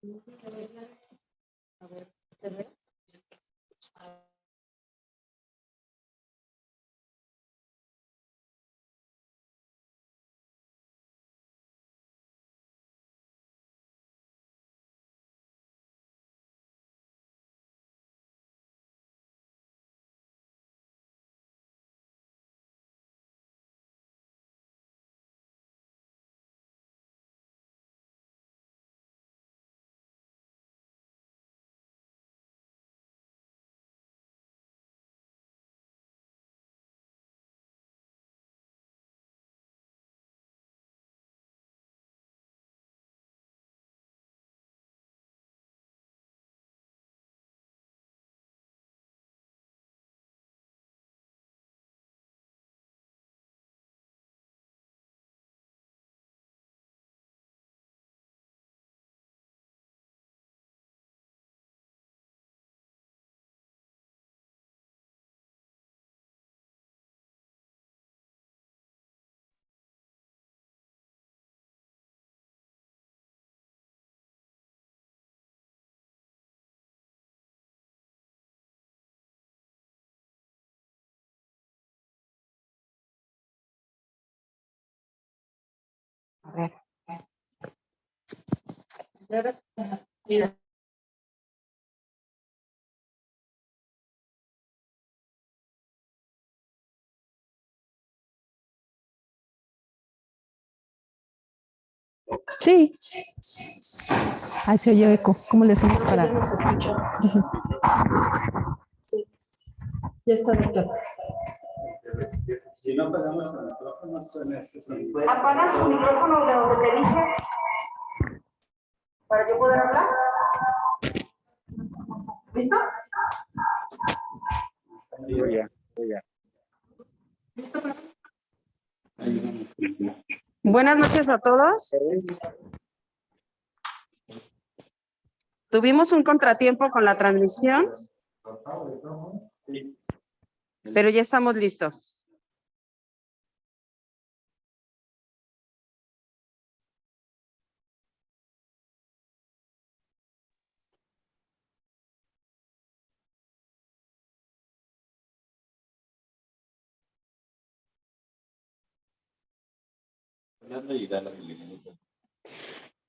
A ver, ¿se ve? A ver. Mira. Sí. Ahí se oye eco. ¿Cómo le hacemos para...? Ya nos escucha. Sí, ya está doctor. Si no apagamos el micrófono, suena sonido. Apaga su micrófono de donde te dije para yo poder hablar. ¿Listo? Ya. Buenas noches a todos. Tuvimos un contratiempo con la transmisión, pero ya estamos listos.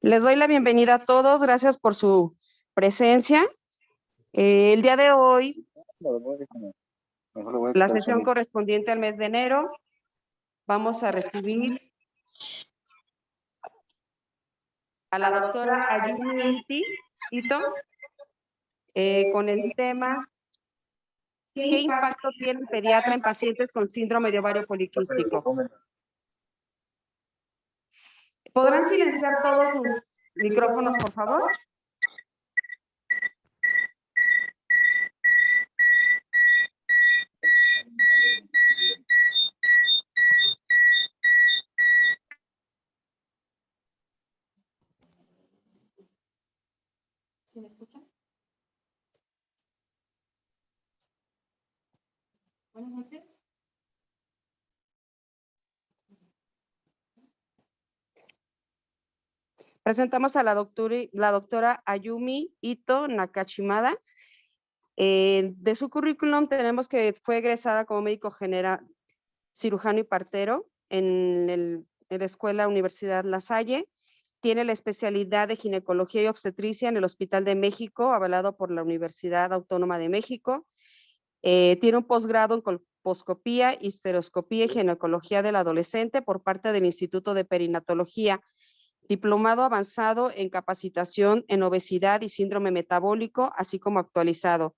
Les doy la bienvenida a todos, gracias por su presencia. El día de hoy, la sesión correspondiente al mes de enero, vamos a recibir a la doctora Ayumi Ito con el tema ¿qué impacto tiene el pediatra en pacientes con síndrome de ovario poliquístico? ¿Podrán silenciar todos sus micrófonos, por favor? ¿Sí me escuchan? Buenas noches. Presentamos a la doctora Ayumi Ito Nakashimada. De su currículum tenemos que fue egresada como médico general, cirujano y partero en la Escuela Universidad La Salle. Tiene la especialidad de ginecología y obstetricia en el Hospital de México, avalado por la Universidad Autónoma de México. Tiene un posgrado en colposcopía, histeroscopía y ginecología del adolescente por parte del Instituto de Perinatología. Diplomado avanzado en capacitación en obesidad y síndrome metabólico, así como actualizado.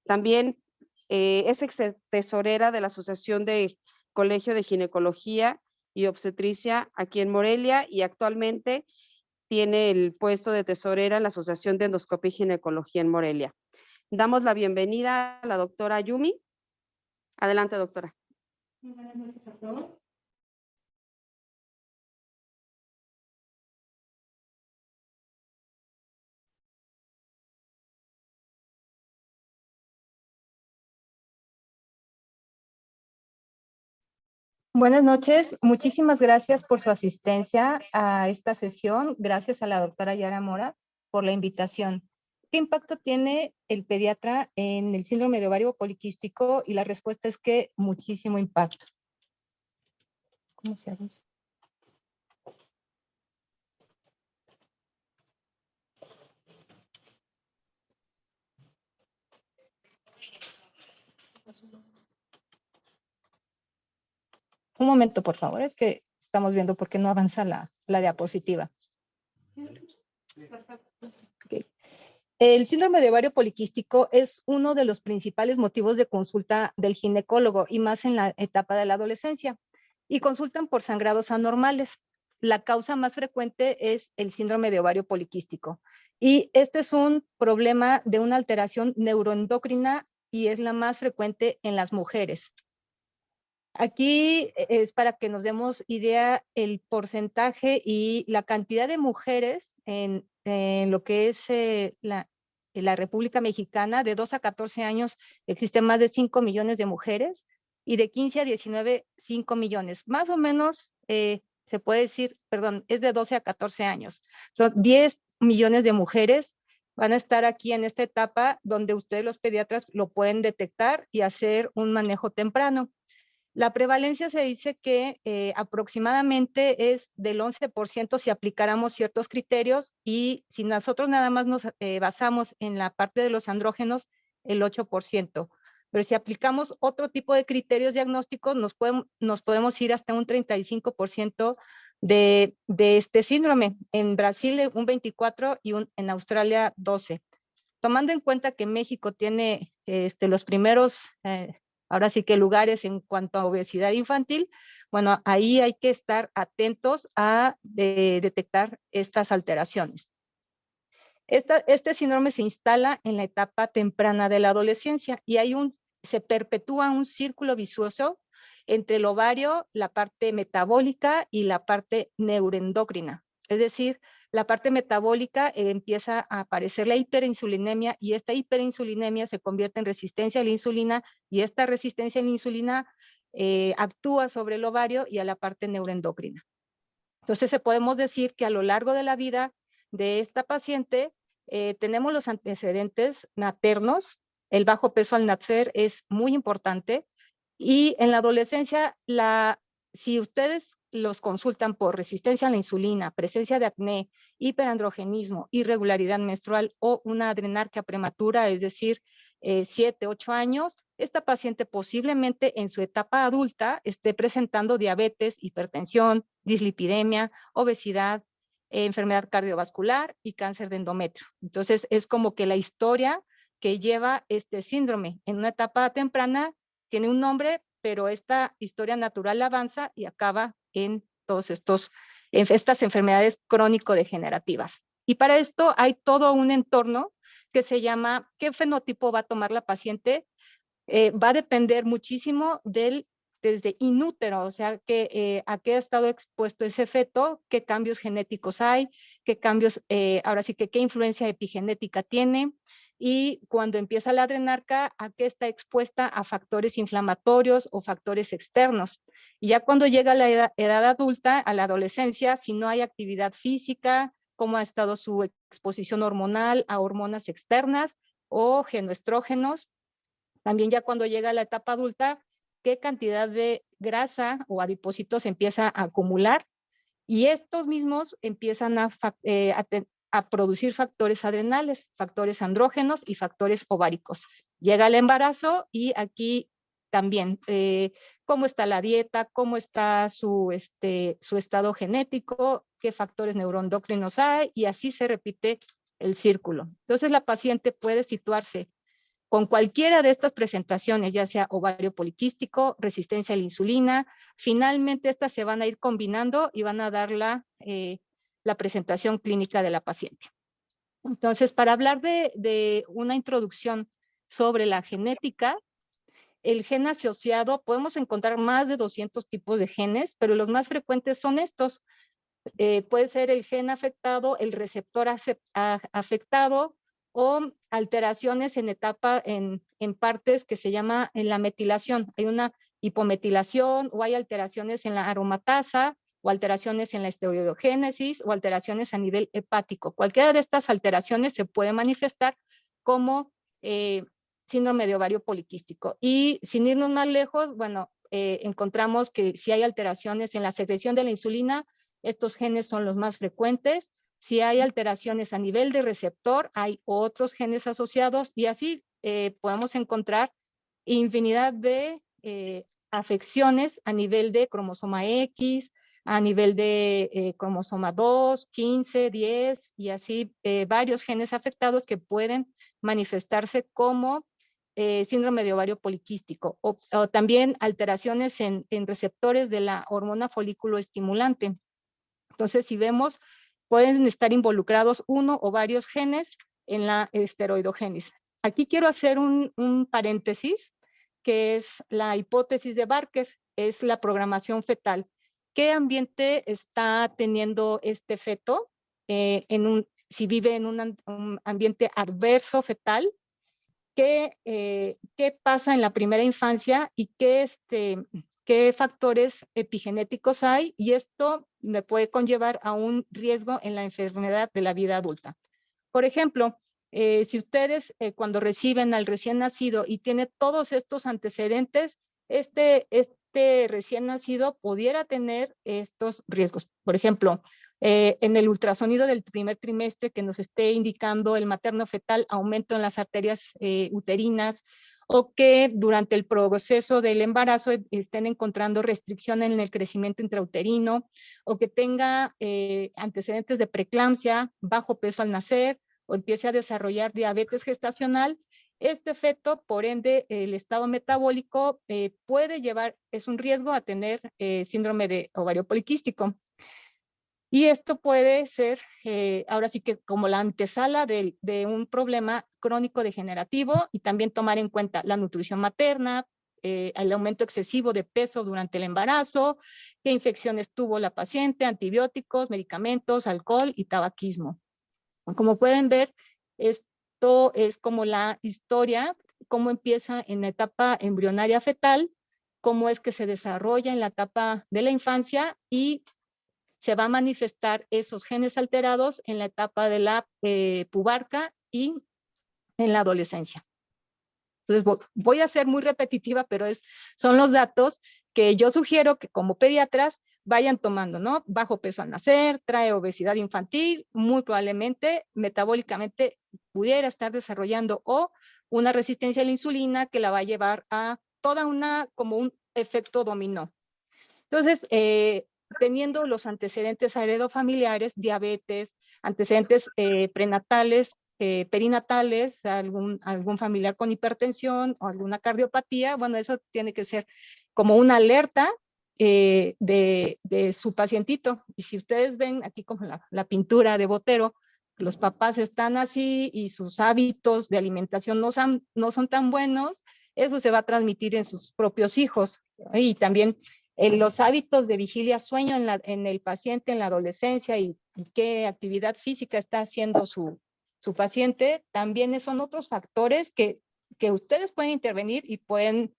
También es ex tesorera de la Asociación de Colegio de Ginecología y Obstetricia aquí en Morelia y actualmente tiene el puesto de tesorera en la Asociación de Endoscopía y Ginecología en Morelia. Damos la bienvenida a la doctora Ayumi. Adelante, doctora. Buenas noches a todos. Buenas noches. Muchísimas gracias por su asistencia a esta sesión. Gracias a la doctora Yara Mora por la invitación. ¿Qué impacto tiene el pediatra en el síndrome de ovario poliquístico? Y la respuesta es que muchísimo impacto. ¿Cómo se hace eso? Un momento, por favor, es que estamos viendo por qué no avanza la diapositiva. Okay. El síndrome de ovario poliquístico es uno de los principales motivos de consulta del ginecólogo y más en la etapa de la adolescencia. Y consultan por sangrados anormales. La causa más frecuente es el síndrome de ovario poliquístico. Y este es un problema de una alteración neuroendocrina y es la más frecuente en las mujeres. Aquí es para que nos demos idea el porcentaje y la cantidad de mujeres en lo que es la República Mexicana. De 2 a 14 años existen más de 5 millones de mujeres y de 15 a 19, 5 millones. Más o menos se puede decir, perdón, es de 12 a 14 años. Son 10 millones de mujeres van a estar aquí en esta etapa donde ustedes los pediatras lo pueden detectar y hacer un manejo temprano. La prevalencia se dice que aproximadamente es del 11% si aplicáramos ciertos criterios y si nosotros nada más nos basamos en la parte de los andrógenos, el 8%. Pero si aplicamos otro tipo de criterios diagnósticos, nos podemos ir hasta un 35% de este síndrome. En Brasil un 24% y en Australia 12%. Tomando en cuenta que México tiene los primeros ahora sí que lugares en cuanto a obesidad infantil, bueno, ahí hay que estar atentos a detectar estas alteraciones. Este síndrome se instala en la etapa temprana de la adolescencia y se perpetúa un círculo vicioso entre el ovario, la parte metabólica y la parte neuroendocrina. Es decir, la parte metabólica empieza a aparecer la hiperinsulinemia y esta hiperinsulinemia se convierte en resistencia a la insulina y esta resistencia a la insulina actúa sobre el ovario y a la parte neuroendocrina. Entonces, podemos decir que a lo largo de la vida de esta paciente tenemos los antecedentes maternos. El bajo peso al nacer es muy importante y en la adolescencia, si ustedes los consultan por resistencia a la insulina, presencia de acné, hiperandrogenismo, irregularidad menstrual o una adrenarquia prematura, es decir, 7, 8 años, esta paciente posiblemente en su etapa adulta esté presentando diabetes, hipertensión, dislipidemia, obesidad, enfermedad cardiovascular y cáncer de endometrio. Entonces, es como que la historia que lleva este síndrome en una etapa temprana tiene un nombre, pero esta historia natural avanza y acaba en todos estas enfermedades crónico-degenerativas. Y para esto hay todo un entorno que se llama, ¿qué fenotipo va a tomar la paciente? Va a depender muchísimo desde inútero, o sea, a qué ha estado expuesto ese feto, qué cambios genéticos hay, qué cambios, ahora sí que qué influencia epigenética tiene, y cuando empieza la adrenarca, a qué está expuesta a factores inflamatorios o factores externos. Y ya cuando llega a la edad adulta, a la adolescencia, si no hay actividad física, cómo ha estado su exposición hormonal a hormonas externas o genoestrógenos. También ya cuando llega a la etapa adulta, qué cantidad de grasa o adipocitos empieza a acumular y estos mismos empiezan a producir factores adrenales, factores andrógenos y factores ováricos. Llega el embarazo y aquí también cómo está la dieta, cómo está su estado genético, qué factores neuroendocrinos hay y así se repite el círculo. Entonces la paciente puede situarse con cualquiera de estas presentaciones, ya sea ovario poliquístico, resistencia a la insulina, finalmente estas se van a ir combinando y van a dar la presentación clínica de la paciente. Entonces, para hablar de una introducción sobre la genética, el gen asociado, podemos encontrar más de 200 tipos de genes, pero los más frecuentes son estos. Puede ser el gen afectado, el receptor afectado, o alteraciones en partes que se llama en la metilación. Hay una hipometilación o hay alteraciones en la aromatasa o alteraciones en la esteroidogénesis o alteraciones a nivel hepático. Cualquiera de estas alteraciones se puede manifestar como síndrome de ovario poliquístico. Y sin irnos más lejos, bueno, encontramos que si hay alteraciones en la secreción de la insulina, estos genes son los más frecuentes. Si hay alteraciones a nivel de receptor, hay otros genes asociados y así podemos encontrar infinidad de afecciones a nivel de cromosoma X, a nivel de cromosoma 2, 15, 10 y así varios genes afectados que pueden manifestarse como síndrome de ovario poliquístico o también alteraciones en receptores de la hormona folículo estimulante. Entonces, si vemos, pueden estar involucrados uno o varios genes en la esteroidogénesis. Aquí quiero hacer un paréntesis, que es la hipótesis de Barker, es la programación fetal. ¿Qué ambiente está teniendo este feto? Si vive en un ambiente adverso fetal, ¿qué pasa en la primera infancia y qué factores epigenéticos hay? Y esto le puede conllevar a un riesgo en la enfermedad de la vida adulta. Por ejemplo, si ustedes cuando reciben al recién nacido y tiene todos estos antecedentes, este recién nacido pudiera tener estos riesgos. Por ejemplo, en el ultrasonido del primer trimestre que nos esté indicando el materno fetal aumento en las arterias uterinas, o que durante el proceso del embarazo estén encontrando restricción en el crecimiento intrauterino, o que tenga antecedentes de preeclampsia, bajo peso al nacer, o empiece a desarrollar diabetes gestacional, este feto, por ende, el estado metabólico puede llevar, es un riesgo a tener síndrome de ovario poliquístico. Y esto puede ser, ahora sí que como la antesala de un problema crónico degenerativo, y también tomar en cuenta la nutrición materna, el aumento excesivo de peso durante el embarazo, qué infecciones tuvo la paciente, antibióticos, medicamentos, alcohol y tabaquismo. Como pueden ver, esto es como la historia, cómo empieza en la etapa embrionaria fetal, cómo es que se desarrolla en la etapa de la infancia y se va a manifestar esos genes alterados en la etapa de la pubarca y en la adolescencia. Entonces voy a ser muy repetitiva, pero son los datos que yo sugiero que como pediatras vayan tomando, ¿no? Bajo peso al nacer, trae obesidad infantil, muy probablemente metabólicamente pudiera estar desarrollando o una resistencia a la insulina que la va a llevar a toda como un efecto dominó. Entonces, teniendo los antecedentes heredofamiliares, diabetes, antecedentes prenatales, perinatales, algún familiar con hipertensión o alguna cardiopatía, bueno, eso tiene que ser como una alerta de su pacientito. Y si ustedes ven aquí como la pintura de Botero, los papás están así y sus hábitos de alimentación no son tan buenos, eso se va a transmitir en sus propios hijos. Y también los hábitos de vigilia sueño en el paciente en la adolescencia y qué actividad física está haciendo su paciente, también son otros factores que ustedes pueden intervenir y pueden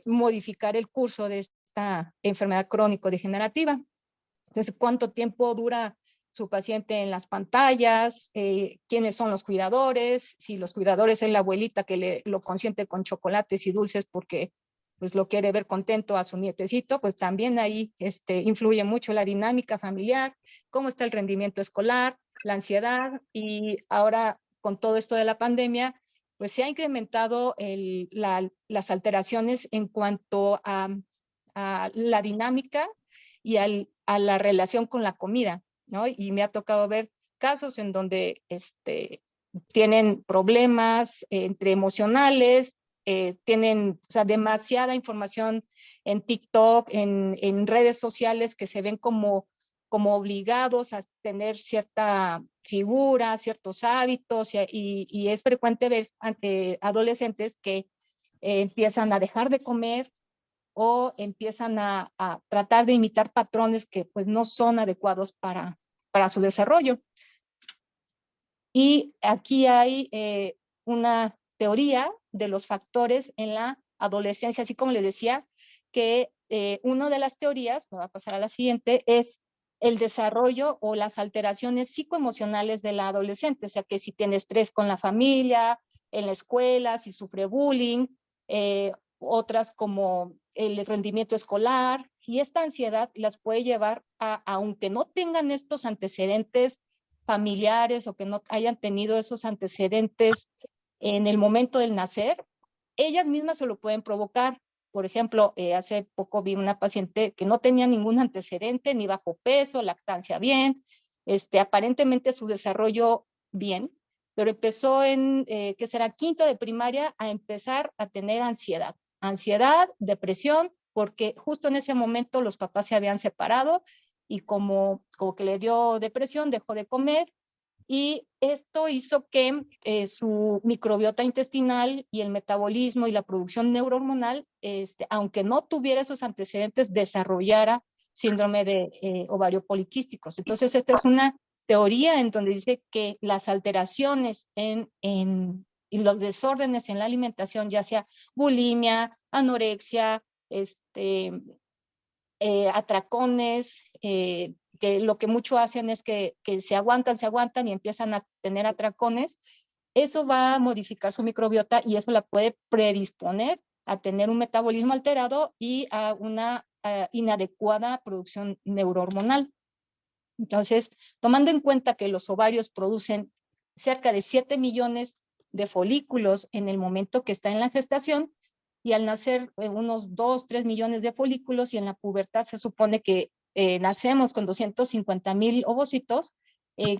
modificar el curso de esta enfermedad crónico-degenerativa. Entonces, ¿cuánto tiempo dura su paciente en las pantallas? ¿Quiénes son los cuidadores? Si los cuidadores es la abuelita que lo consiente con chocolates y dulces porque pues lo quiere ver contento a su nietecito, pues también ahí influye mucho la dinámica familiar, cómo está el rendimiento escolar, la ansiedad, y ahora con todo esto de la pandemia, pues se ha incrementado las alteraciones en cuanto a la dinámica y a la relación con la comida, ¿no? Y me ha tocado ver casos en donde tienen problemas entre emocionales, tienen demasiada información en TikTok, en redes sociales que se ven como obligados a tener cierta figura, ciertos hábitos, y es frecuente ver ante adolescentes que empiezan a dejar de comer o empiezan a tratar de imitar patrones que pues no son adecuados para su desarrollo. Y aquí hay una teoría de los factores en la adolescencia, así como les decía, que una de las teorías, me va a pasar a la siguiente, es el desarrollo o las alteraciones psicoemocionales de la adolescente, o sea que si tiene estrés con la familia, en la escuela, si sufre bullying, otras como el rendimiento escolar, y esta ansiedad las puede llevar a, aunque no tengan estos antecedentes familiares o que no hayan tenido esos antecedentes en el momento del nacer, ellas mismas se lo pueden provocar. Por ejemplo, hace poco vi una paciente que no tenía ningún antecedente, ni bajo peso, lactancia bien, aparentemente su desarrollo bien, pero empezó en, ¿qué será? Quinto de primaria a empezar a tener ansiedad, depresión, porque justo en ese momento los papás se habían separado y como que le dio depresión, dejó de comer, y esto hizo que su microbiota intestinal y el metabolismo y la producción neurohormonal, aunque no tuviera esos antecedentes, desarrollara síndrome de ovario poliquísticos. Entonces, esta es una teoría en donde dice que las alteraciones y los desórdenes en la alimentación, ya sea bulimia, anorexia, atracones, que lo que mucho hacen es que se aguantan y empiezan a tener atracones, eso va a modificar su microbiota y eso la puede predisponer a tener un metabolismo alterado y a una inadecuada producción neurohormonal. Entonces, tomando en cuenta que los ovarios producen cerca de 7 millones de folículos en el momento que está en la gestación, y al nacer unos 2, 3 millones de folículos, y en la pubertad se supone que nacemos con 250,000 ovocitos,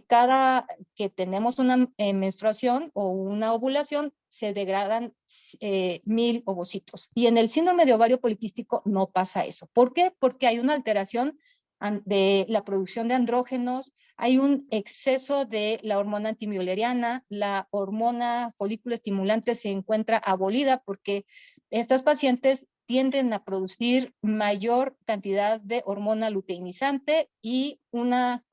cada que tenemos una menstruación o una ovulación, se degradan 1,000 ovocitos. Y en el síndrome de ovario poliquístico no pasa eso. ¿Por qué? Porque hay una alteración de la producción de andrógenos, hay un exceso de la hormona antimülleriana, la hormona folículo estimulante se encuentra abolida porque estas pacientes tienden a producir mayor cantidad de hormona luteinizante y una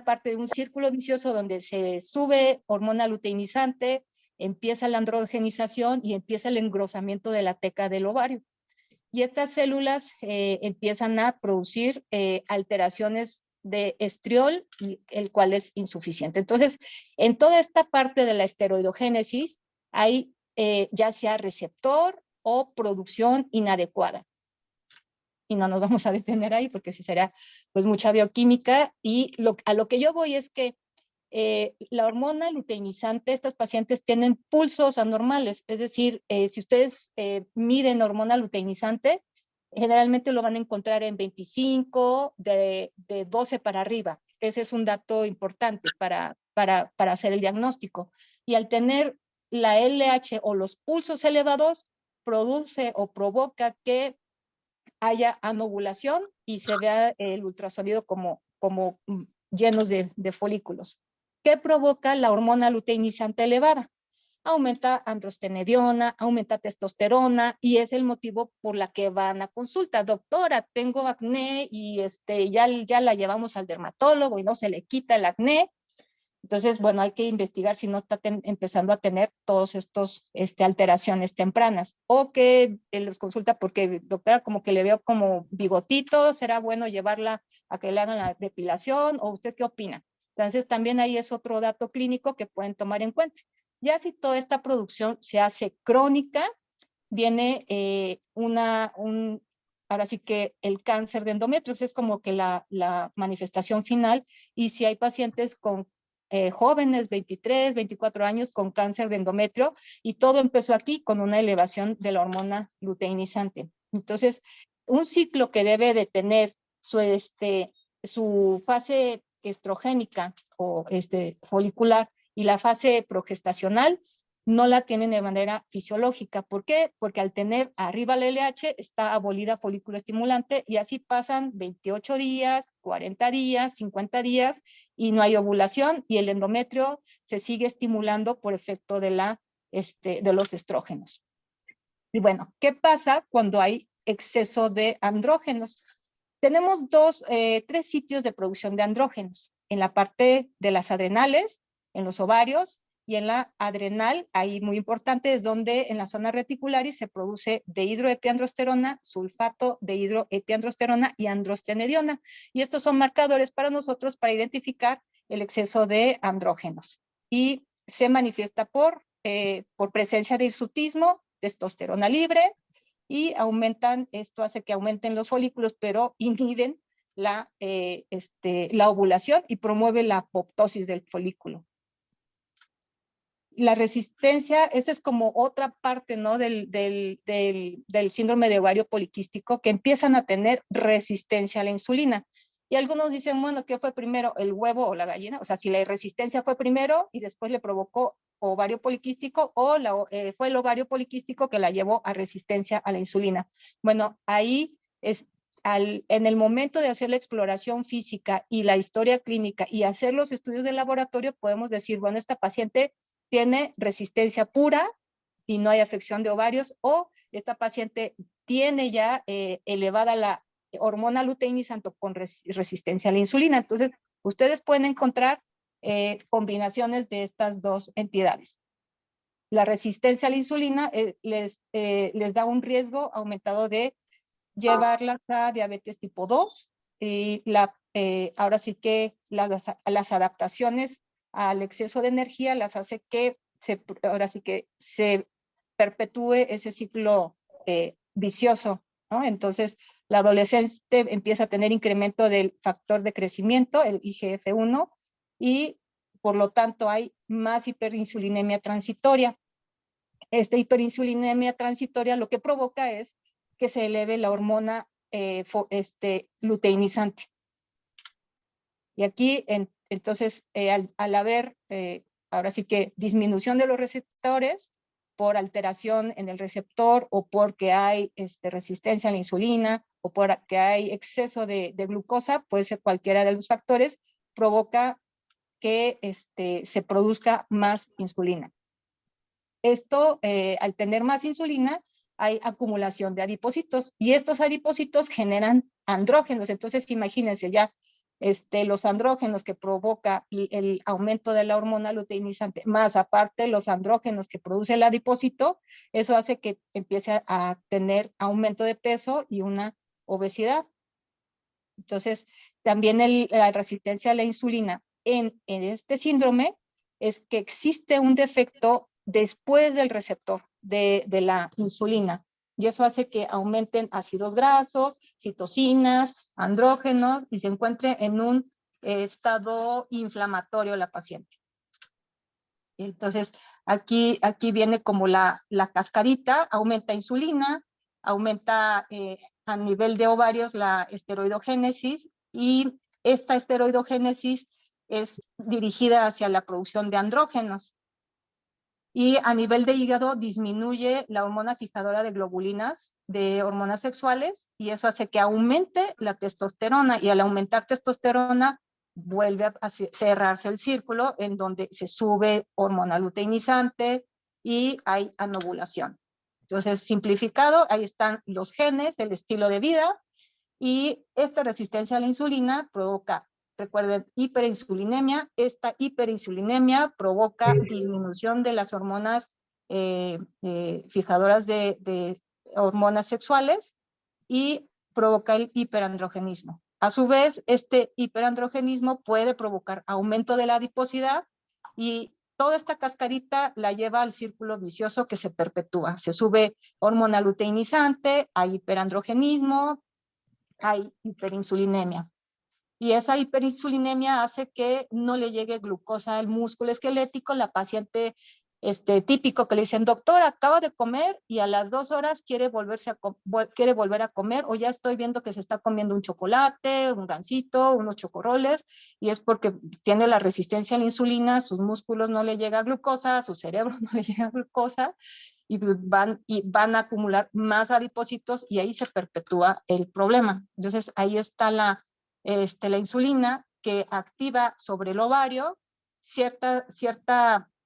parte de un círculo vicioso donde se sube hormona luteinizante, empieza la androgenización y empieza el engrosamiento de la teca del ovario. Y estas células empiezan a producir alteraciones de estriol, el cual es insuficiente. Entonces, en toda esta parte de la esteroidogénesis hay ya sea receptor o producción inadecuada. Y no nos vamos a detener ahí porque sí será pues mucha bioquímica, y a lo que yo voy es que la hormona luteinizante, estas pacientes tienen pulsos anormales, es decir, si ustedes miden hormona luteinizante, generalmente lo van a encontrar en 25, de 12 para arriba. Ese es un dato importante para hacer el diagnóstico. Y al tener la LH o los pulsos elevados, produce o provoca que haya anovulación y se vea el ultrasonido como llenos de folículos. ¿Qué provoca la hormona luteinizante elevada? Aumenta androstenediona, aumenta testosterona, y es el motivo por la que van a consulta. Doctora, tengo acné y ya la llevamos al dermatólogo y no se le quita el acné. Entonces, bueno, hay que investigar si no está empezando a tener todos estos alteraciones tempranas, o que les consulta porque, doctora, como que le veo como bigotito, ¿será bueno llevarla a que le hagan la depilación? ¿O usted qué opina? Entonces, también ahí es otro dato clínico que pueden tomar en cuenta. Ya si toda esta producción se hace crónica, viene ahora sí que el cáncer de endometrio, es como que la manifestación final, y si hay pacientes con jóvenes, 23, 24 años, con cáncer de endometrio, y todo empezó aquí con una elevación de la hormona luteinizante. Entonces, un ciclo que debe de tener su fase estrogénica o folicular y la fase progestacional no la tienen de manera fisiológica. ¿Por qué? Porque al tener arriba la LH está abolida folículo estimulante, y así pasan 28 días, 40 días, 50 días y no hay ovulación, y el endometrio se sigue estimulando por efecto de los estrógenos. Y bueno, ¿qué pasa cuando hay exceso de andrógenos? Tenemos 3 sitios de producción de andrógenos: en la parte de las adrenales, en los ovarios y en la adrenal, ahí muy importante, es donde en la zona reticularis se produce dehidroepiandrosterona, sulfato de hidroepiandrosterona y androstenediona. Y estos son marcadores para nosotros para identificar el exceso de andrógenos. Y se manifiesta por presencia de hirsutismo, testosterona libre, y esto hace que aumenten los folículos, pero inhiben la ovulación y promueve la apoptosis del folículo. La resistencia, esa es como otra parte, ¿no? del síndrome de ovario poliquístico, que empiezan a tener resistencia a la insulina. Y algunos dicen, bueno, ¿qué fue primero, el huevo o la gallina? O sea, si la resistencia fue primero y después le provocó ovario poliquístico, o fue el ovario poliquístico que la llevó a resistencia a la insulina. Bueno, ahí en el momento de hacer la exploración física y la historia clínica y hacer los estudios de laboratorio, podemos decir, bueno, esta paciente tiene resistencia pura y no hay afección de ovarios, o esta paciente tiene ya elevada la hormona luteinizante con resistencia a la insulina. Entonces, ustedes pueden encontrar combinaciones de estas dos entidades. La resistencia a la insulina les da un riesgo aumentado de llevarlas a diabetes tipo 2, y ahora sí que las adaptaciones al exceso de energía las hace que ahora sí que se perpetúe ese ciclo vicioso, ¿no? Entonces, la adolescente empieza a tener incremento del factor de crecimiento, el IGF-1, y por lo tanto hay más hiperinsulinemia transitoria. Esta hiperinsulinemia transitoria lo que provoca es que se eleve la hormona luteinizante. Y aquí, entonces, al haber, ahora sí que disminución de los receptores por alteración en el receptor, o porque hay resistencia a la insulina, o porque hay exceso de glucosa, puede ser cualquiera de los factores, provoca que se produzca más insulina. Esto, al tener más insulina, hay acumulación de adipocitos, y estos adipocitos generan andrógenos. Entonces, imagínense ya, los andrógenos que provoca el aumento de la hormona luteinizante, más aparte los andrógenos que produce el adipocito, eso hace que empiece a tener aumento de peso y una obesidad. Entonces, también la resistencia a la insulina en este síndrome es que existe un defecto después del receptor de la insulina, y eso hace que aumenten ácidos grasos, citocinas, andrógenos, y se encuentre en un estado inflamatorio la paciente. Entonces, aquí viene como la cascadita, aumenta insulina, aumenta a nivel de ovarios la esteroidogénesis, y esta esteroidogénesis es dirigida hacia la producción de andrógenos. Y a nivel de hígado disminuye la hormona fijadora de globulinas de hormonas sexuales, y eso hace que aumente la testosterona, y al aumentar testosterona vuelve a cerrarse el círculo en donde se sube hormona luteinizante y hay anovulación. Entonces, simplificado, ahí están los genes, el estilo de vida, y esta resistencia a la insulina provoca, recuerden, hiperinsulinemia. Esta hiperinsulinemia provoca disminución de las hormonas fijadoras de hormonas sexuales, y provoca el hiperandrogenismo. A su vez, este hiperandrogenismo puede provocar aumento de la adiposidad, y toda esta cascadita la lleva al círculo vicioso que se perpetúa. Se sube hormona luteinizante, hay hiperandrogenismo, hay hiperinsulinemia. Y esa hiperinsulinemia hace que no le llegue glucosa al músculo esquelético. La paciente típico que le dicen, doctor, acaba de comer y a las 2 horas quiere volver a comer, o ya estoy viendo que se está comiendo un chocolate, un gansito, unos chocorroles, y es porque tiene la resistencia a la insulina, sus músculos no le llega glucosa, a su cerebro no le llega glucosa, y van a acumular más adipocitos, y ahí se perpetúa el problema. Entonces, ahí está la insulina, que activa sobre el ovario cierta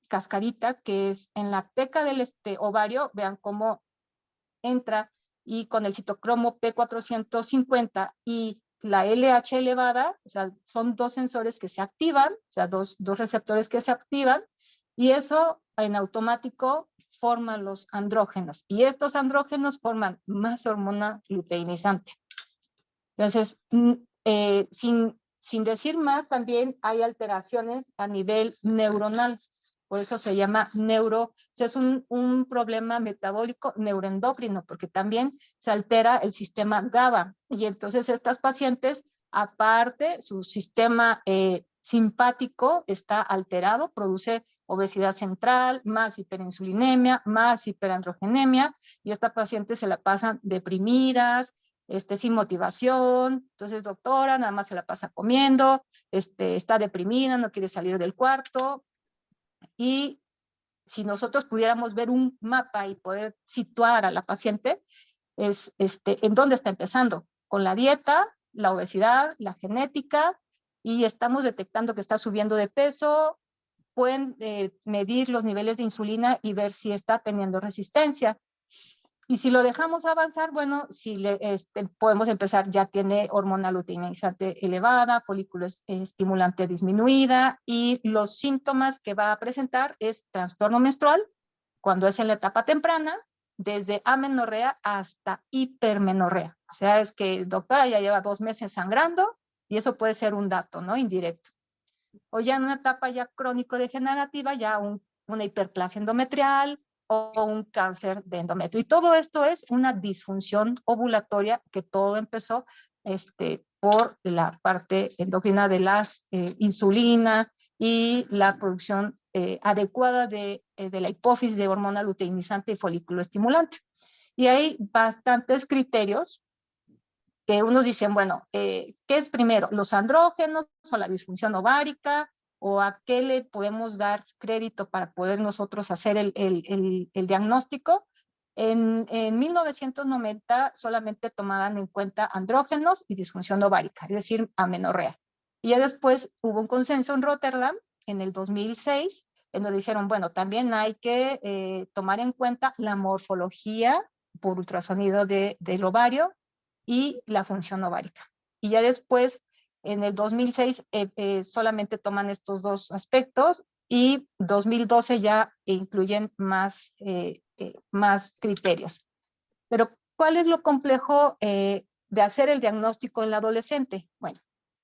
cascadita, que es en la teca del ovario. Vean cómo entra, y con el citocromo P450 y la LH elevada, o sea, son dos sensores que se activan, o sea, dos receptores que se activan, Y eso en automático forma los andrógenos. Y estos andrógenos forman más hormona luteinizante. Entonces, sin decir más, también hay alteraciones a nivel neuronal. Por eso se llama o sea, es un problema metabólico neuroendocrino, porque también se altera el sistema GABA. Y entonces estas pacientes, aparte, su sistema simpático está alterado, produce obesidad central, más hiperinsulinemia, más hiperandrogenemia, y estas pacientes se la pasan deprimidas, sin motivación. Entonces, doctora, nada más se la pasa comiendo, está deprimida, no quiere salir del cuarto. Y si nosotros pudiéramos ver un mapa y poder situar a la paciente, es en dónde está empezando, con la dieta, la obesidad, la genética, y estamos detectando que está subiendo de peso. Pueden medir los niveles de insulina y ver si está teniendo resistencia. Y si lo dejamos avanzar, bueno, si podemos empezar, ya tiene hormona luteinizante elevada, folículo estimulante disminuida, y los síntomas que va a presentar es trastorno menstrual, cuando es en la etapa temprana, desde amenorrea hasta hipermenorrea. O sea, es que, doctora, ya lleva 2 meses sangrando, y eso puede ser un dato, ¿no? Indirecto. O ya en una etapa ya crónico-degenerativa, ya una hiperplasia endometrial, o un cáncer de endometrio. Y todo esto es una disfunción ovulatoria, que todo empezó por la parte endocrina de la insulina y la producción adecuada de la hipófisis de hormona luteinizante y folículo estimulante. Y hay bastantes criterios que unos dicen, bueno, ¿qué es primero? ¿Los andrógenos o la disfunción ovárica? ¿O a qué le podemos dar crédito para poder nosotros hacer el diagnóstico? En 1990 solamente tomaban en cuenta andrógenos y disfunción ovárica, es decir, amenorrea. Y ya después hubo un consenso en Rotterdam en el 2006, en donde dijeron, bueno, también hay que tomar en cuenta la morfología por ultrasonido del ovario y la función ovárica. Y ya después, en el 2006, solamente toman estos 2 aspectos, y 2012 ya incluyen más criterios. Pero, ¿cuál es lo complejo de hacer el diagnóstico en la adolescente? Bueno,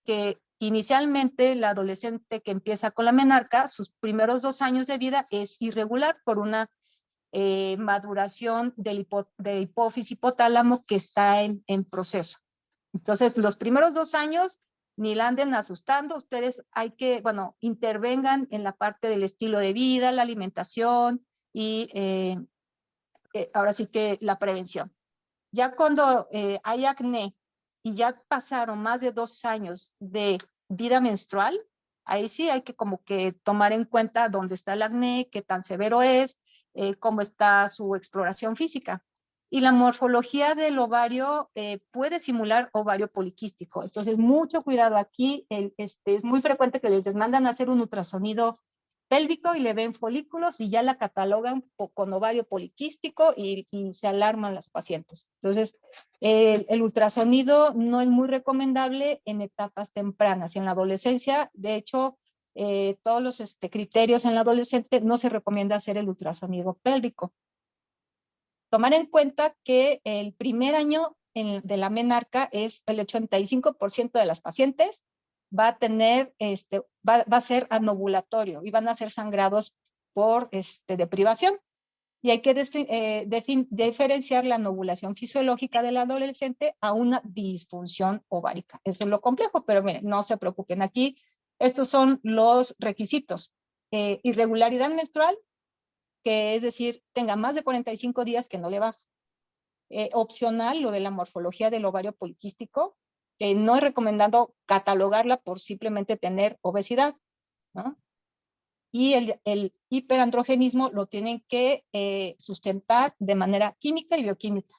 que inicialmente la adolescente que empieza con la menarca, sus primeros 2 años de vida es irregular por una maduración de hipófisis hipotálamo que está en proceso. Entonces, los primeros 2 años ni la anden asustando. Ustedes intervengan en la parte del estilo de vida, la alimentación y ahora sí que la prevención. Ya cuando hay acné y ya pasaron más de 2 años de vida menstrual, ahí sí hay que como que tomar en cuenta dónde está el acné, qué tan severo es, cómo está su exploración física. Y la morfología del ovario puede simular ovario poliquístico. Entonces, mucho cuidado aquí. Es muy frecuente que les mandan a hacer un ultrasonido pélvico y le ven folículos y ya la catalogan con ovario poliquístico y se alarman las pacientes. Entonces, el ultrasonido no es muy recomendable en etapas tempranas. En la adolescencia, de hecho, todos los criterios en la adolescente no se recomienda hacer el ultrasonido pélvico. Tomar en cuenta que el primer año de la menarca es el 85% de las pacientes va a tener, va a ser anovulatorio y van a ser sangrados por deprivación. Y hay que diferenciar la anovulación fisiológica del adolescente a una disfunción ovárica. Eso es lo complejo, pero miren, no se preocupen. Aquí, estos son los requisitos. Irregularidad menstrual, que es decir, tenga más de 45 días que no le baja. Opcional, lo de la morfología del ovario poliquístico, que no es recomendado catalogarla por simplemente tener obesidad, ¿no? Y el hiperandrogenismo lo tienen que sustentar de manera química y bioquímica.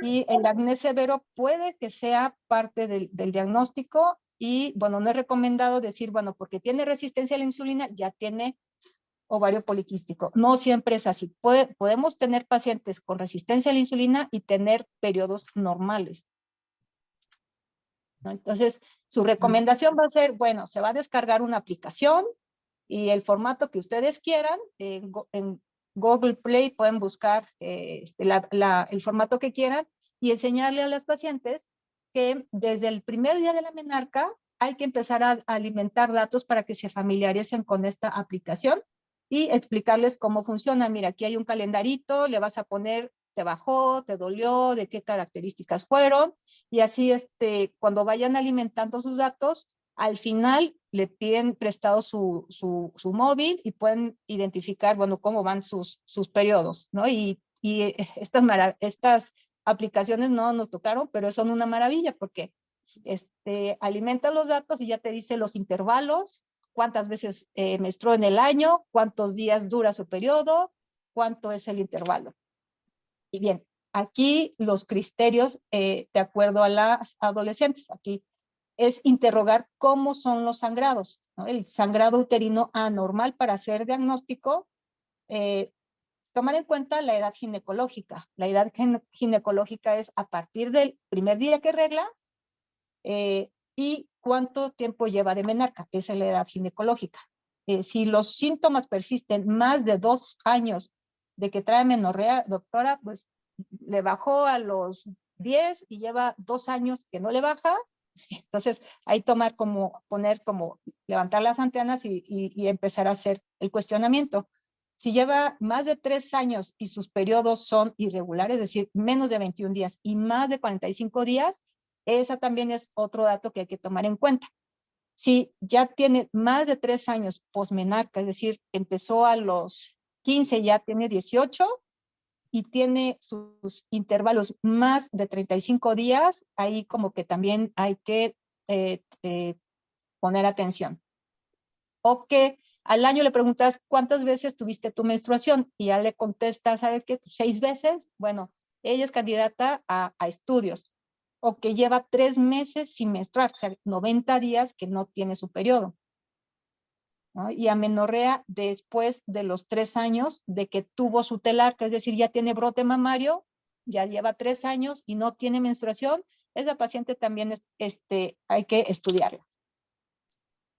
Y el acné severo puede que sea parte del diagnóstico, y bueno, no es recomendado decir, bueno, porque tiene resistencia a la insulina, ya tiene ovario poliquístico. No siempre es así. Podemos tener pacientes con resistencia a la insulina y tener periodos normales, ¿no? Entonces, su recomendación va a ser, bueno, se va a descargar una aplicación y el formato que ustedes quieran. En Google Play pueden buscar el formato que quieran y enseñarle a las pacientes que desde el primer día de la menarca hay que empezar a alimentar datos para que se familiaricen con esta aplicación y explicarles cómo funciona. Mira, aquí hay un calendarito, le vas a poner, te bajó, te dolió, de qué características fueron, y así cuando vayan alimentando sus datos, al final le piden prestado su móvil y pueden identificar, bueno, cómo van sus periodos, ¿no? Y estas aplicaciones no nos tocaron, pero son una maravilla porque alimenta los datos y ya te dice los intervalos, cuántas veces menstruó en el año, cuántos días dura su periodo, cuánto es el intervalo. Y bien, aquí los criterios de acuerdo a las adolescentes. Aquí es interrogar cómo son los sangrados, ¿no? El sangrado uterino anormal para hacer diagnóstico, tomar en cuenta la edad ginecológica. La edad ginecológica es a partir del primer día que regla y cuánto tiempo lleva de menarca. Esa es la edad ginecológica. Si los síntomas persisten más de 2 años de que trae menorrea, doctora, pues le bajó a los 10 y lleva 2 años que no le baja. Entonces, ahí levantar las antenas y empezar a hacer el cuestionamiento. Si lleva más de 3 años y sus periodos son irregulares, es decir, menos de 21 días y más de 45 días, esa también es otro dato que hay que tomar en cuenta. Si ya tiene más de 3 años posmenarca, es decir, empezó a los 15, ya tiene 18, y tiene sus intervalos más de 35 días, ahí como que también hay que poner atención. O que al año le preguntas cuántas veces tuviste tu menstruación y ya le contestas, ¿sabes qué? 6 veces. Bueno, ella es candidata a estudios. O que lleva 3 meses sin menstruar, o sea, 90 días que no tiene su periodo, ¿no? Y amenorrea después de los 3 años de que tuvo su telar, que es decir, ya tiene brote mamario, ya lleva 3 años y no tiene menstruación, esa paciente también hay que estudiarla.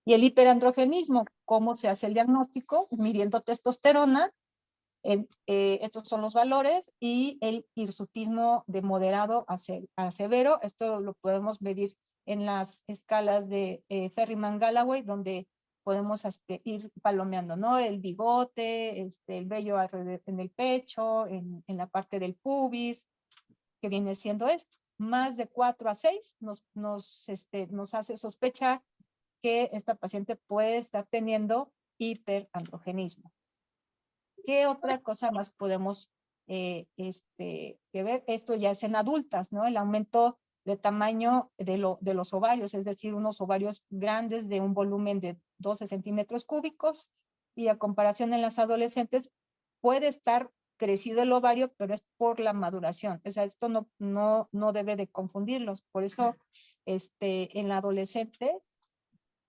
Y el hiperandrogenismo, ¿cómo se hace el diagnóstico? Midiendo testosterona, estos son los valores, y el hirsutismo de moderado a severo. Esto lo podemos medir en las escalas de Ferriman-Galloway, donde podemos ir palomeando, ¿no? El bigote, el vello en el pecho, en la parte del pubis, que viene siendo esto. Más de 4 a 6 nos hace sospechar que esta paciente puede estar teniendo hiperandrogenismo. ¿Qué otra cosa más podemos que ver? Esto ya es en adultas, ¿no? El aumento de tamaño de los ovarios, es decir, unos ovarios grandes de un volumen de 12 centímetros cúbicos, y a comparación en las adolescentes puede estar crecido el ovario, pero es por la maduración. O sea, esto no debe de confundirlos. Por eso, en la adolescente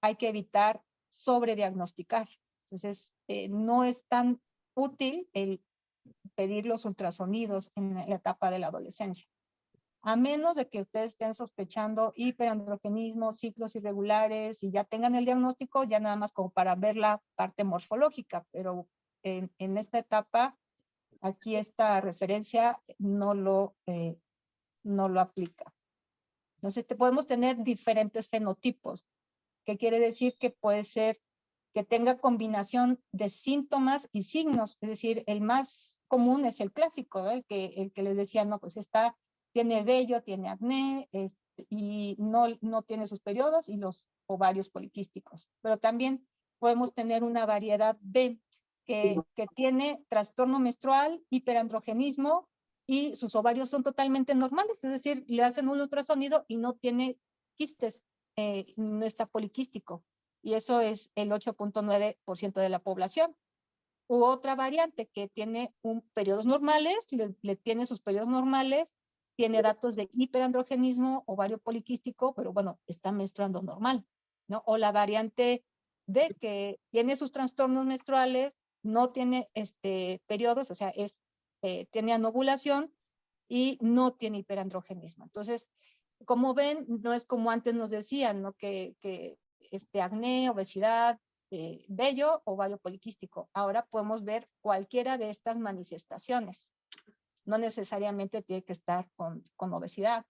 hay que evitar sobrediagnosticar. Entonces, no es tan útil el pedir los ultrasonidos en la etapa de la adolescencia. A menos de que ustedes estén sospechando hiperandrogenismo, ciclos irregulares, y ya tengan el diagnóstico, ya nada más como para ver la parte morfológica, pero en esta etapa, aquí esta referencia no lo aplica. Entonces, podemos tener diferentes fenotipos, que quiere decir que puede ser que tenga combinación de síntomas y signos. Es decir, el más común es el clásico, ¿no? El que les decía, no, pues tiene vello, tiene acné, y no tiene sus periodos y los ovarios poliquísticos. Pero también podemos tener una variedad B que tiene trastorno menstrual, hiperandrogenismo, y sus ovarios son totalmente normales. Es decir, le hacen un ultrasonido y no tiene quistes, no está poliquístico. Y eso es el 8.9% de la población. U otra variante que tiene periodos normales, le tiene sus periodos normales, tiene datos de hiperandrogenismo, ovario poliquístico, pero bueno, está menstruando normal, ¿no? O la variante D, que tiene sus trastornos menstruales, no tiene periodos, o sea, tiene anovulación y no tiene hiperandrogenismo. Entonces, como ven, no es como antes nos decían, ¿no? Que acné, obesidad, vello, ovario poliquístico. Ahora podemos ver cualquiera de estas manifestaciones. No necesariamente tiene que estar con obesidad.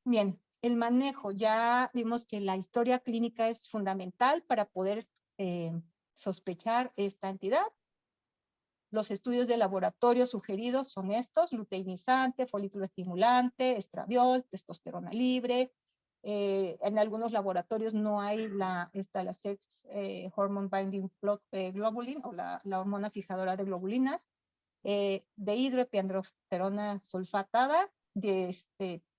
Bien, el manejo. Ya vimos que la historia clínica es fundamental para poder sospechar esta entidad. Los estudios de laboratorio sugeridos son estos: luteinizante, folículo estimulante, estradiol, testosterona libre. En algunos laboratorios no hay la sex hormone binding globulin, o la hormona fijadora de globulinas, dehidroepiandrosterona sulfatada,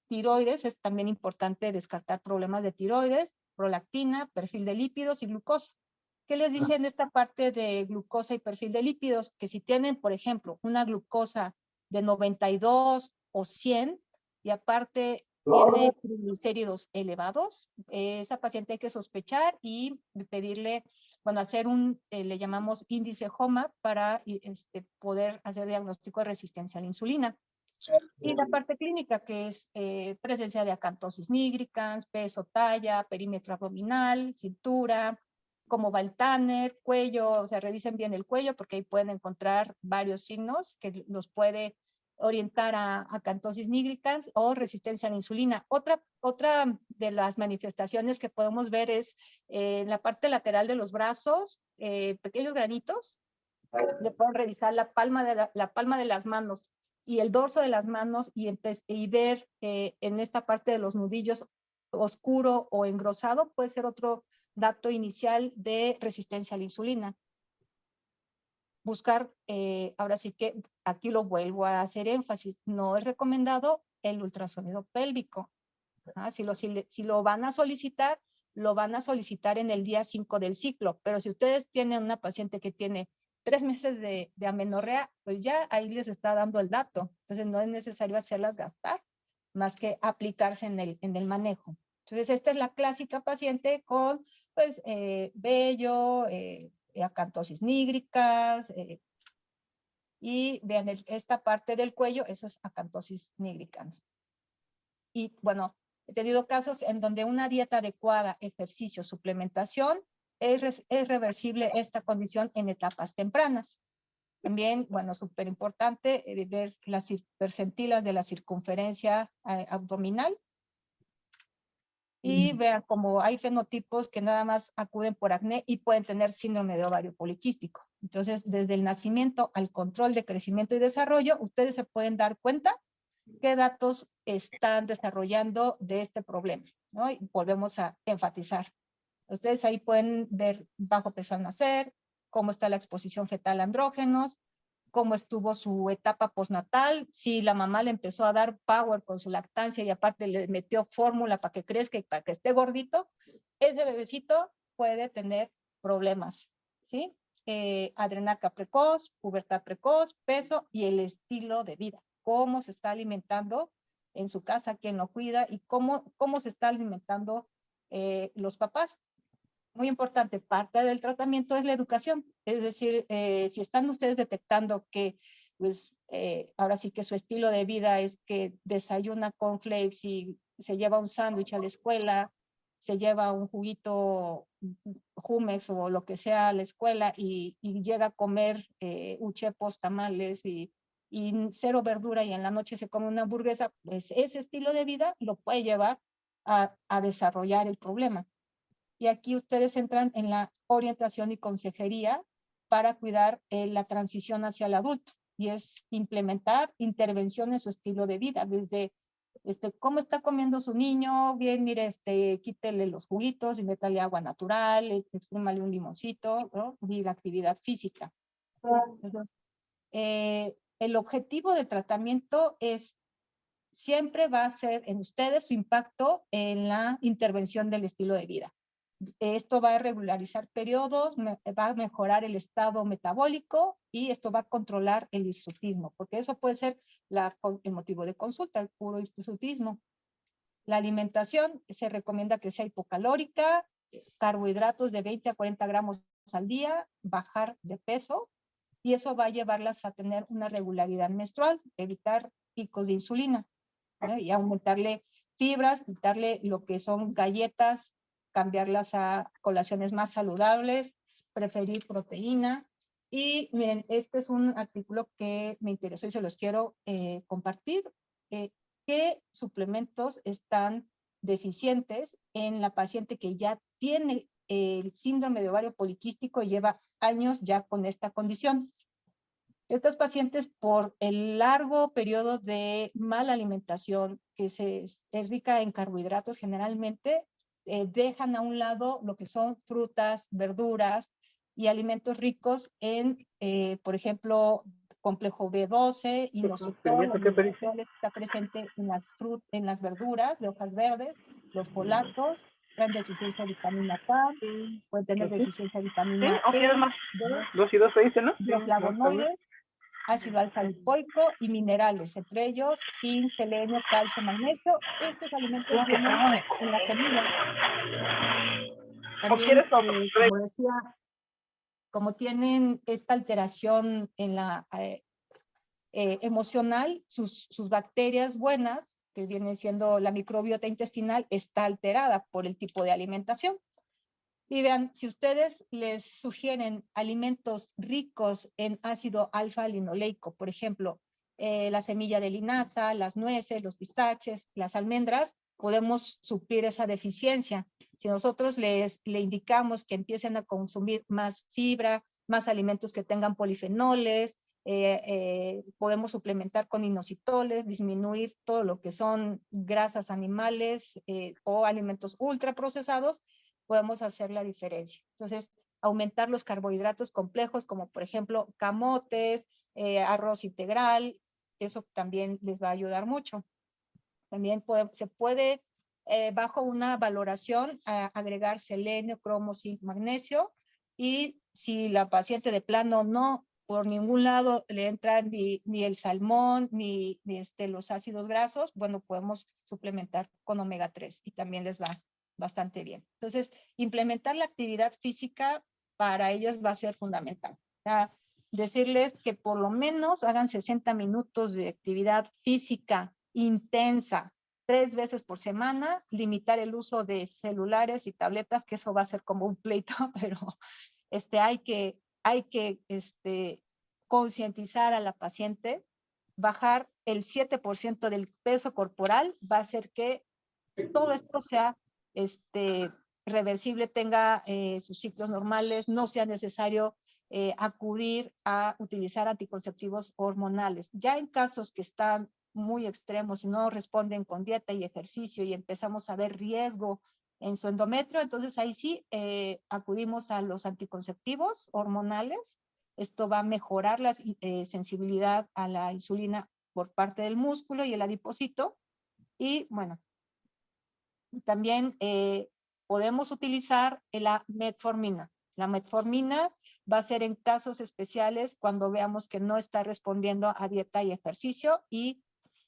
tiroides. Es también importante descartar problemas de tiroides, prolactina, perfil de lípidos y glucosa. ¿Qué les dice en esta parte de glucosa y perfil de lípidos? Que si tienen, por ejemplo, una glucosa de 92 o 100 y aparte tiene triglicéridos elevados, esa paciente hay que sospechar y pedirle, bueno, hacer le llamamos índice HOMA para poder hacer diagnóstico de resistencia a la insulina. Y la parte clínica, que es presencia de acantosis nigricans, peso, talla, perímetro abdominal, cintura, cómo va el Tanner, cuello. O sea, revisen bien el cuello porque ahí pueden encontrar varios signos que los puede orientar a acantosis nigricans o resistencia a la insulina. Otra de las manifestaciones que podemos ver es en la parte lateral de los brazos, pequeños granitos. Le pueden revisar la palma de las manos y el dorso de las manos y ver en esta parte de los nudillos oscuro o engrosado. Puede ser otro dato inicial de resistencia a la insulina. Buscar, ahora sí que aquí lo vuelvo a hacer énfasis, no es recomendado el ultrasonido pélvico. Si lo van a solicitar, lo van a solicitar en el día 5 del ciclo, pero si ustedes tienen una paciente que tiene 3 meses de amenorrea, pues ya ahí les está dando el dato. Entonces no es necesario hacerlas gastar, más que aplicarse en el manejo. Entonces esta es la clásica paciente con pues vello, acantosis nígricas, y vean esta parte del cuello, eso es acantosis nigricans. Y bueno, he tenido casos en donde una dieta adecuada, ejercicio, suplementación, es reversible esta condición en etapas tempranas. También, bueno, súper importante ver las percentilas de la circunferencia abdominal. Y vean como hay fenotipos que nada más acuden por acné y pueden tener síndrome de ovario poliquístico. Entonces, desde el nacimiento al control de crecimiento y desarrollo, ustedes se pueden dar cuenta qué datos están desarrollando de este problema, ¿no? Y volvemos a enfatizar. Ustedes ahí pueden ver bajo peso al nacer, cómo está la exposición fetal a andrógenos, cómo estuvo su etapa postnatal, si la mamá le empezó a dar power con su lactancia y aparte le metió fórmula para que crezca y para que esté gordito, ese bebecito puede tener problemas, ¿sí? Adrenarca precoz, pubertad precoz, peso y el estilo de vida. Cómo se está alimentando en su casa, quién lo cuida y cómo se está alimentando los papás. Muy importante, parte del tratamiento es la educación. Es decir, si están ustedes detectando que, pues, ahora sí que su estilo de vida es que desayuna cornflakes y se lleva un sándwich a la escuela, se lleva un juguito Jumex o lo que sea a la escuela y llega a comer uchepos, tamales y cero verdura y en la noche se come una hamburguesa, pues ese estilo de vida lo puede llevar a desarrollar el problema. Y aquí ustedes entran en la orientación y consejería para cuidar la transición hacia el adulto. Y es implementar intervención en su estilo de vida, desde cómo está comiendo su niño, bien, mire, quítele los juguitos y métale agua natural, exprímale un limoncito, ¿no? Y la actividad física. Entonces, el objetivo del tratamiento siempre va a ser en ustedes su impacto en la intervención del estilo de vida. Esto va a regularizar periodos, va a mejorar el estado metabólico y esto va a controlar el hirsutismo, porque eso puede ser el motivo de consulta, el puro hirsutismo. La alimentación se recomienda que sea hipocalórica, carbohidratos de 20 a 40 gramos al día, bajar de peso y eso va a llevarlas a tener una regularidad menstrual, evitar picos de insulina, ¿no? Y aumentarle fibras, quitarle lo que son galletas, cambiarlas a colaciones más saludables, preferir proteína. Y miren, este es un artículo que me interesó y se los quiero compartir. ¿Qué suplementos están deficientes en la paciente que ya tiene el síndrome de ovario poliquístico y lleva años ya con esta condición? Estas pacientes, por el largo periodo de mala alimentación, que es rica en carbohidratos generalmente, dejan a un lado lo que son frutas, verduras y alimentos ricos en, por ejemplo, complejo B12, inositol. El inositol está presente en las verduras de hojas verdes, los folatos, traen deficiencia de vitamina K, pueden tener deficiencia de vitamina E, Dos y dos se dice, ¿no? bioflavonoides, ácido alfa lipoico y minerales, entre ellos zinc, selenio, calcio, magnesio. Estos alimentos vienen en la semilla. También, como decía, como tienen esta alteración en la emocional, sus bacterias buenas, que viene siendo la microbiota intestinal, está alterada por el tipo de alimentación. Y vean, si ustedes les sugieren alimentos ricos en ácido alfa-linoleico, por ejemplo, la semilla de linaza, las nueces, los pistaches, las almendras, podemos suplir esa deficiencia. Si nosotros le indicamos que empiecen a consumir más fibra, más alimentos que tengan polifenoles, podemos suplementar con inositoles, disminuir todo lo que son grasas animales o alimentos ultraprocesados, podemos hacer la diferencia. Entonces, aumentar los carbohidratos complejos, como por ejemplo camotes, arroz integral, eso también les va a ayudar mucho. También se puede, bajo una valoración, agregar selenio, cromo, zinc, magnesio, y si la paciente de plano no, por ningún lado le entra ni el salmón, ni los ácidos grasos, bueno, podemos suplementar con omega 3 y también les va bastante bien. Entonces, implementar la actividad física para ellas va a ser fundamental. O sea, decirles que por lo menos hagan 60 minutos de actividad física intensa 3 veces por semana, limitar el uso de celulares y tabletas, que eso va a ser como un pleito, pero hay que concientizar a la paciente. Bajar el 7% del peso corporal va a hacer que todo esto sea reversible, tenga sus ciclos normales, no sea necesario acudir a utilizar anticonceptivos hormonales. Ya en casos que están muy extremos y no responden con dieta y ejercicio y empezamos a ver riesgo en su endometrio, entonces ahí sí acudimos a los anticonceptivos hormonales. Esto va a mejorar la sensibilidad a la insulina por parte del músculo y el adipocito. Y bueno, también podemos utilizar la metformina. La metformina va a ser en casos especiales cuando veamos que no está respondiendo a dieta y ejercicio, y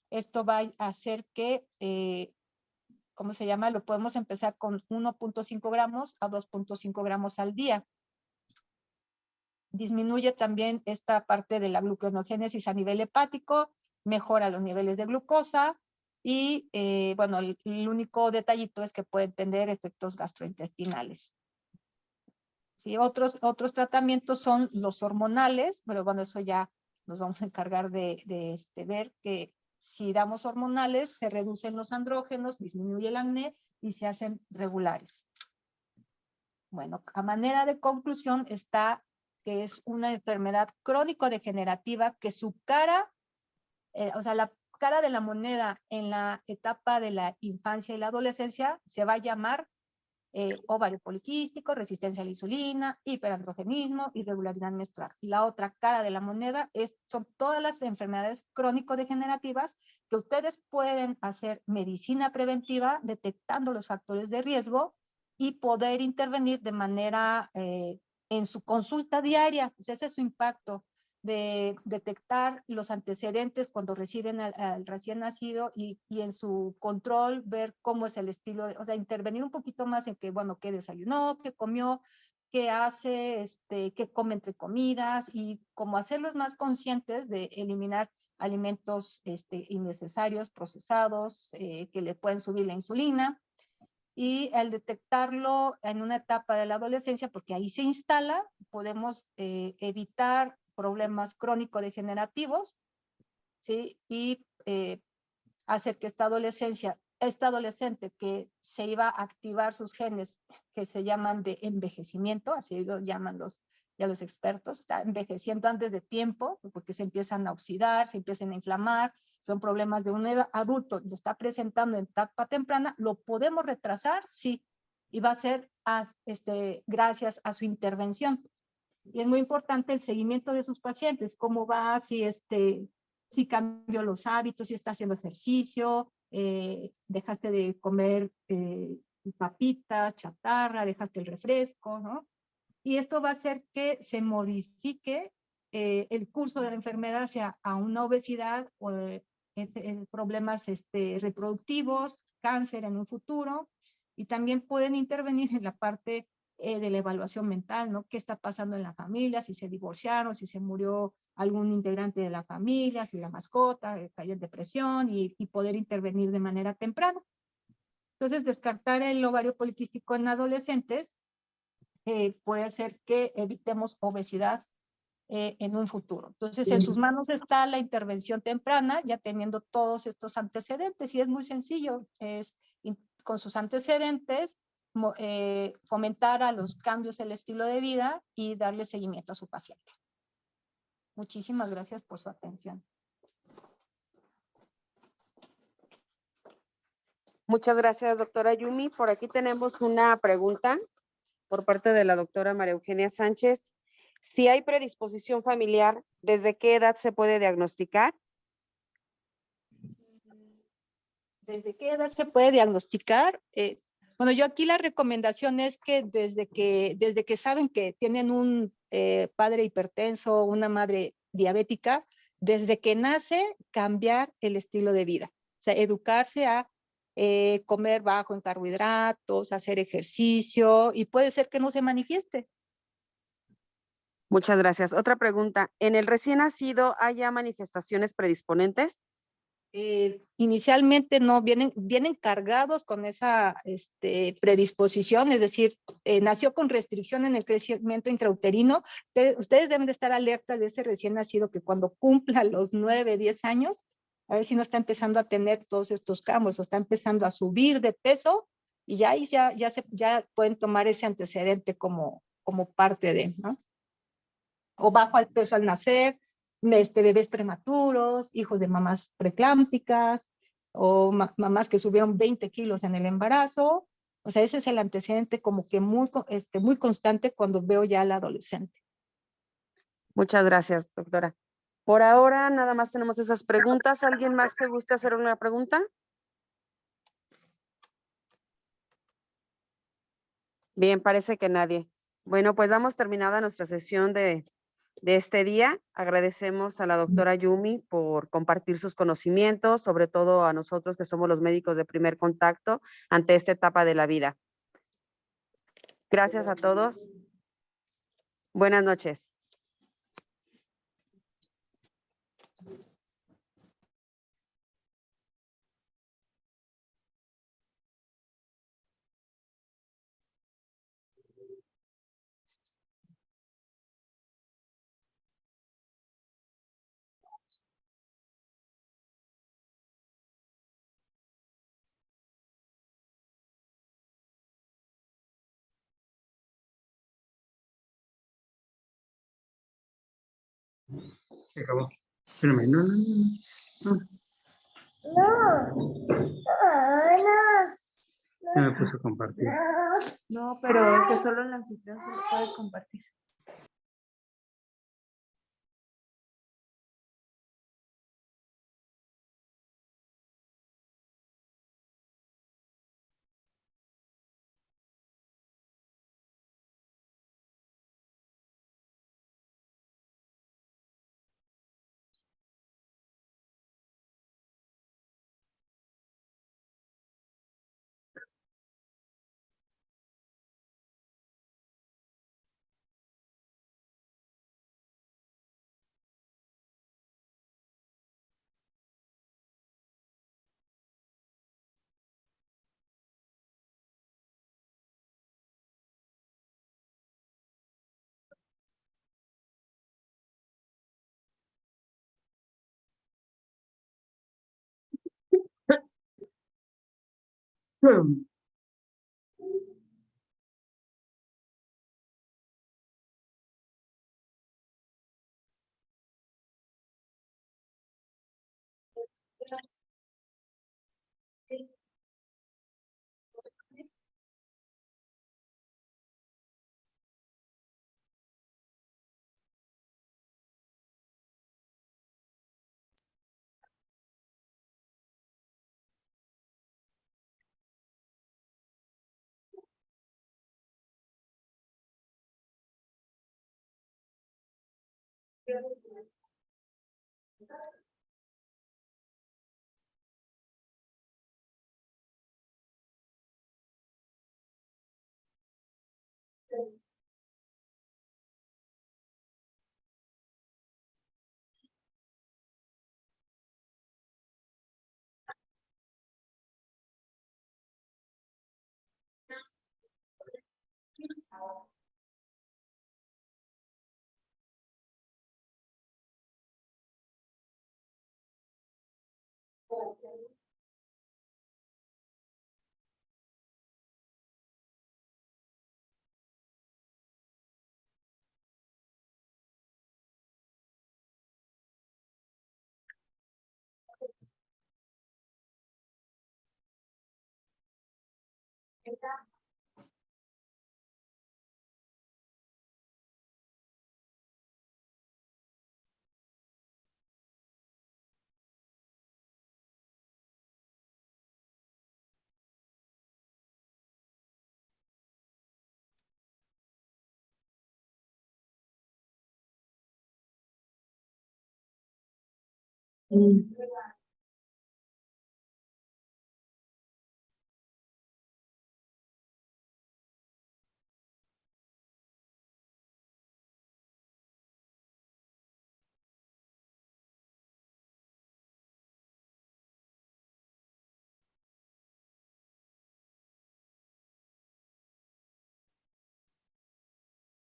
esto va a hacer que, ¿cómo se llama? Lo podemos empezar con 1.5 gramos a 2.5 gramos al día. Disminuye también esta parte de la gluconeogénesis a nivel hepático, mejora los niveles de glucosa. Y bueno, el único detallito es que pueden tener efectos gastrointestinales. Sí, otros tratamientos son los hormonales, pero bueno, eso ya nos vamos a encargar de ver que si damos hormonales, se reducen los andrógenos, disminuye el acné y se hacen regulares. Bueno, a manera de conclusión está que es una enfermedad crónico-degenerativa que su cara, o sea, la cara de la moneda en la etapa de la infancia y la adolescencia se va a llamar ovario poliquístico, resistencia a la insulina, hiperandrogenismo, irregularidad menstrual. Y la otra cara de la moneda son todas las enfermedades crónico-degenerativas que ustedes pueden hacer medicina preventiva detectando los factores de riesgo y poder intervenir de manera en su consulta diaria. Pues ese es su impacto, de detectar los antecedentes cuando reciben al recién nacido y en su control ver cómo es el estilo, o sea, intervenir un poquito más en que, bueno, qué desayunó, qué comió, qué hace, qué come entre comidas, y como hacerlos más conscientes de eliminar alimentos innecesarios, procesados, que le pueden subir la insulina. y al detectarlo en una etapa de la adolescencia, porque ahí se instala, podemos evitar problemas crónico-degenerativos, ¿sí? Y hacer que esta adolescente que se iba a activar sus genes que se llaman de envejecimiento, así lo llaman ya los expertos, está envejeciendo antes de tiempo, porque se empiezan a oxidar, se empiezan a inflamar, son problemas de un adulto, lo está presentando en etapa temprana, ¿lo podemos retrasar? Sí, y va a ser gracias a su intervención. Y es muy importante el seguimiento de sus pacientes, cómo va, si cambió los hábitos, si está haciendo ejercicio, dejaste de comer papitas, chatarra, dejaste el refresco, ¿no? Y esto va a hacer que se modifique el curso de la enfermedad hacia a una obesidad o problemas reproductivos, cáncer en un futuro, y también pueden intervenir en la parte de la evaluación mental, ¿no? ¿Qué está pasando en la familia? Si se divorciaron, si se murió algún integrante de la familia, si la mascota cayó en depresión y poder intervenir de manera temprana. Entonces, descartar el ovario poliquístico en adolescentes puede hacer que evitemos obesidad en un futuro. Entonces, en sus manos está la intervención temprana, ya teniendo todos estos antecedentes, y es muy sencillo, con sus antecedentes, fomentar a los cambios en el estilo de vida y darle seguimiento a su paciente. Muchísimas gracias por su atención. Muchas gracias, doctora Yumi. Por aquí tenemos una pregunta por parte de la doctora María Eugenia Sánchez. Si hay predisposición familiar, ¿desde qué edad se puede diagnosticar? ¿Desde qué edad se puede diagnosticar? Bueno, yo aquí la recomendación es que desde que saben que tienen un padre hipertenso, una madre diabética, desde que nace, cambiar el estilo de vida. O sea, educarse a comer bajo en carbohidratos, hacer ejercicio, y puede ser que no se manifieste. Muchas gracias. Otra pregunta. ¿En el recién nacido hay ya manifestaciones predisponentes? Inicialmente no, vienen cargados con esa predisposición, es decir, nació con restricción en el crecimiento intrauterino. Ustedes deben de estar alertas de ese recién nacido que cuando cumpla los 9, 10 años, a ver si no está empezando a tener todos estos cambios o está empezando a subir de peso, y ya pueden tomar ese antecedente como parte de, ¿no? O bajo al peso al nacer, bebés prematuros, hijos de mamás preeclámpticas, o mamás que subieron 20 kilos en el embarazo. O sea, ese es el antecedente como que muy constante cuando veo ya al adolescente. Muchas gracias, doctora. Por ahora nada más tenemos esas preguntas. ¿Alguien más que guste hacer una pregunta? Bien, parece que nadie. Bueno, pues damos terminada nuestra sesión de este día. Agradecemos a la doctora Yumi por compartir sus conocimientos, sobre todo a nosotros que somos los médicos de primer contacto ante esta etapa de la vida. Gracias a todos. Buenas noches. Se acabó. Espérame, no. No me puso a compartir. No, pero que solo el anfitrión se lo puede compartir.